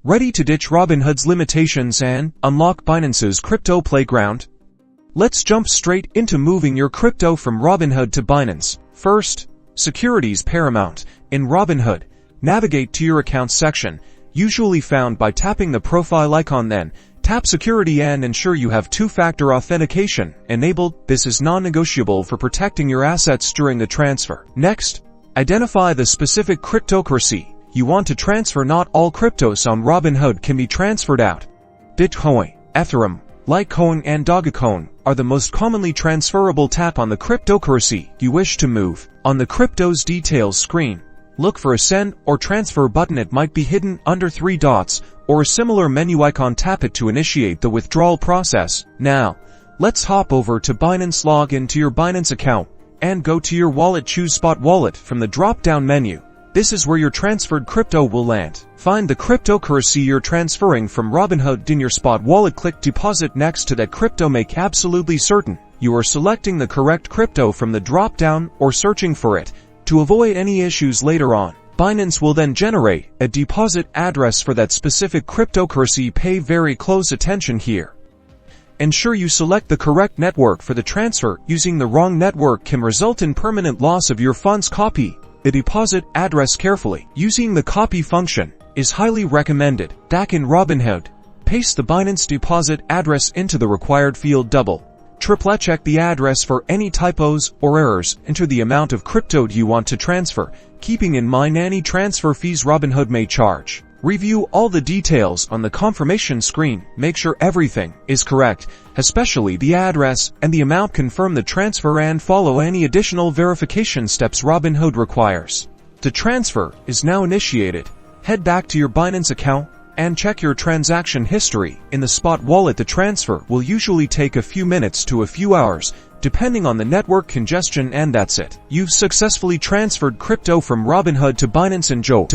Ready to ditch Robinhood's limitations and unlock Binance's crypto playground? Let's jump straight into moving your crypto from Robinhood to Binance. First, security is paramount. In Robinhood, navigate to your accounts section, usually found by tapping the profile icon, then tap security and ensure you have two-factor authentication enabled. This is non-negotiable for protecting your assets during the transfer. Next, identify the specific cryptocurrency you want to transfer. Not all cryptos on Robinhood can be transferred out. Bitcoin, Ethereum, Litecoin and Dogecoin are the most commonly transferable. Tap on the cryptocurrency you wish to move. On the crypto's details screen, look for a send or transfer button. It might be hidden under three dots or a similar menu icon. Tap it to initiate the withdrawal process. Now, let's hop over to Binance. Log into your Binance account and go to your wallet. Choose Spot Wallet from the drop-down menu. This is where your transferred crypto will land. Find the cryptocurrency you're transferring from Robinhood in your Spot Wallet. Click Deposit next to that crypto. Make absolutely certain you are selecting the correct crypto from the drop-down or searching for it to avoid any issues later on. Binance will then generate a deposit address for that specific cryptocurrency. Pay very close attention here. Ensure you select the correct network for the transfer. Using the wrong network can result in permanent loss of your funds. Copy the deposit address carefully. Using the copy function is highly recommended. Back in Robinhood, paste the Binance deposit address into the required field. Triple check the address for any typos or errors. Enter the amount of crypto you want to transfer, keeping in mind any transfer fees Robinhood may charge. Review all the details on the confirmation screen. Make sure everything is correct, especially the address and the amount. Confirm the transfer and follow any additional verification steps Robinhood requires. The transfer is now initiated. Head back to your Binance account and check your transaction history in the Spot Wallet. The transfer will usually take a few minutes to a few hours, depending on the network congestion, and that's it. You've successfully transferred crypto from Robinhood to Binance. Enjoy.